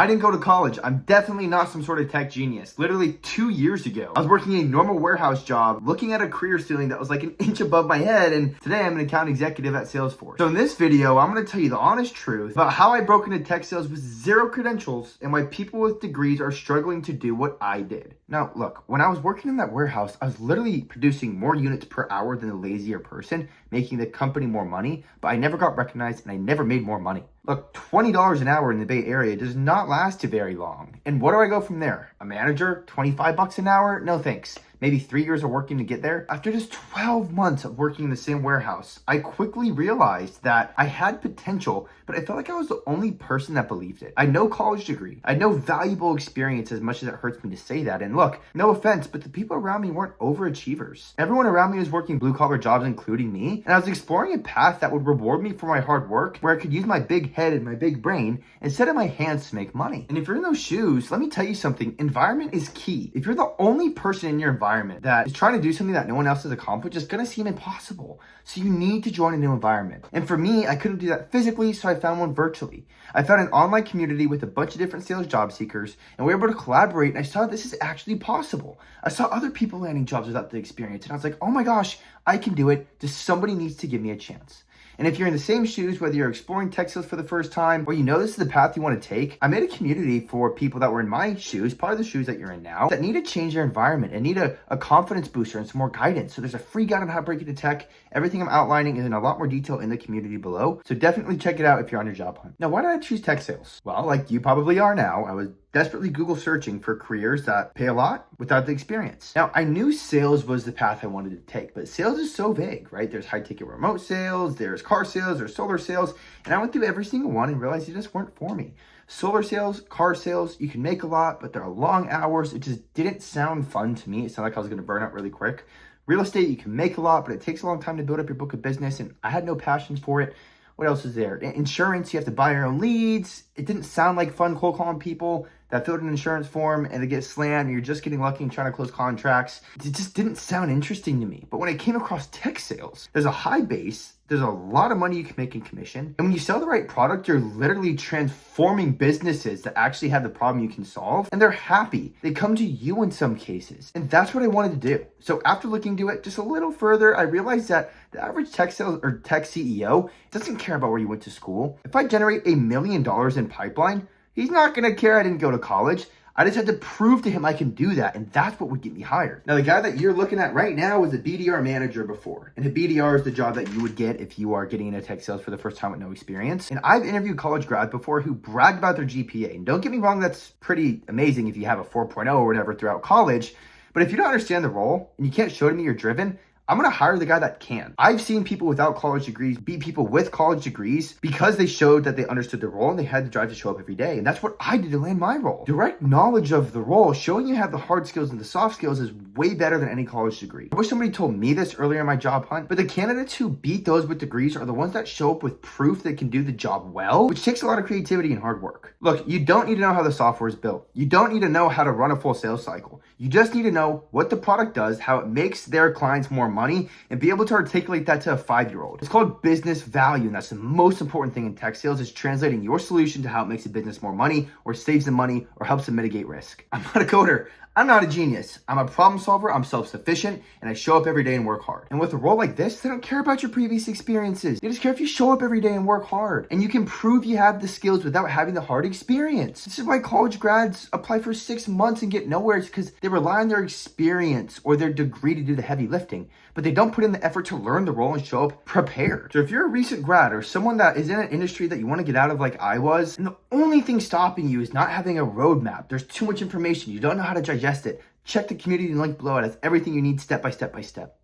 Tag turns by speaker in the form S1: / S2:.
S1: I didn't go to college. I'm definitely not some sort of tech genius. Literally 2 years ago, I was working a normal warehouse job, looking at a career ceiling that was like an inch above my head, and today I'm an account executive at Salesforce. So in this video, I'm gonna tell you the honest truth about how I broke into tech sales with 0 credentials and why people with degrees are struggling to do what I did. Now, look, when I was working in that warehouse, I was literally producing more units per hour than a lazier person, making the company more money, but I never got recognized and I never made more money. Look, $20 an hour in the Bay Area does not last very long. And what do I go from there? A manager? 25 bucks an hour? No thanks. Maybe 3 years of working to get there. After just 12 months of working in the same warehouse, I quickly realized that I had potential, but I felt like I was the only person that believed it. I had no college degree. I had no valuable experience, as much as it hurts me to say that. And look, no offense, but the people around me weren't overachievers. Everyone around me was working blue collar jobs, including me. And I was exploring a path that would reward me for my hard work, where I could use my big head and my big brain instead of my hands to make money. And if you're in those shoes, let me tell you something. Environment is key. If you're the only person in your environment that is trying to do something that no one else has accomplished, it's going to seem impossible. So you need to join a new environment. And for me, I couldn't do that physically, so I found one virtually. I found an online community with a bunch of different sales job seekers, and we were able to collaborate, and I saw this is actually possible. I saw other people landing jobs without the experience, and I was like, oh my gosh, I can do it. Just somebody needs to give me a chance. And if you're in the same shoes, whether you're exploring tech sales for the first time, or you know this is the path you want to take, I made a community for people that were in my shoes, probably the shoes that you're in now, that need to change their environment and need a confidence booster and some more guidance. So there's a free guide on how to break into tech. Everything I'm outlining is in a lot more detail in the community below. So definitely check it out if you're on your job hunt. Now, why did I choose tech sales? Well, like you probably are now, I was desperately Google searching for careers that pay a lot without the experience. Now, I knew sales was the path I wanted to take, but sales is so vague, right? There's high ticket remote sales, there's car sales, there's solar sales, and I went through every single one and realized they just weren't for me. Solar sales, car sales, you can make a lot, but there are long hours. It just didn't sound fun to me. It sounded like I was gonna burn out really quick. Real estate, you can make a lot, but it takes a long time to build up your book of business, and I had no passion for it. What else is there? Insurance, you have to buy your own leads. It didn't sound like fun cold calling people that filled an insurance form and they get slammed and you're just getting lucky and trying to close contracts. It just didn't sound interesting to me. But when I came across tech sales, there's a high base, there's a lot of money you can make in commission. And when you sell the right product, you're literally transforming businesses that actually have the problem you can solve. And they're happy. They come to you in some cases. And that's what I wanted to do. So after looking into it just a little further, I realized that the average tech sales or tech CEO doesn't care about where you went to school. If I generate $1 million in pipeline, he's not gonna care I didn't go to college. I just had to prove to him I can do that, and that's what would get me hired. Now, the guy that you're looking at right now was a BDR manager before, and a BDR is the job that you would get if you are getting into tech sales for the first time with no experience. And I've interviewed college grads before who bragged about their GPA, and don't get me wrong, that's pretty amazing if you have a 4.0 or whatever throughout college, but if you don't understand the role and you can't show to me you're driven, I'm gonna hire the guy that can. I've seen people without college degrees beat people with college degrees because they showed that they understood the role and they had the drive to show up every day. And that's what I did to land my role. Direct knowledge of the role, showing you have the hard skills and the soft skills is way better than any college degree. I wish somebody told me this earlier in my job hunt, but the candidates who beat those with degrees are the ones that show up with proof they can do the job well, which takes a lot of creativity and hard work. Look, you don't need to know how the software is built. You don't need to know how to run a full sales cycle. You just need to know what the product does, how it makes their clients more money, and be able to articulate that to a 5-year-old. It's called business value, and that's the most important thing in tech sales, is translating your solution to how it makes a business more money, or saves them money, or helps them mitigate risk. I'm not a coder. I'm not a genius. I'm a problem solver, I'm self-sufficient, and I show up every day and work hard. And with a role like this, they don't care about your previous experiences. They just care if you show up every day and work hard. And you can prove you have the skills without having the hard experience. This is why college grads apply for 6 months and get nowhere. It's because they rely on their experience or their degree to do the heavy lifting, but they don't put in the effort to learn the role and show up prepared. So if you're a recent grad or someone that is in an industry that you want to get out of like I was, and the only thing stopping you is not having a roadmap, there's too much information, you don't know how to digest it, check the community link below. It has everything you need step by step by step.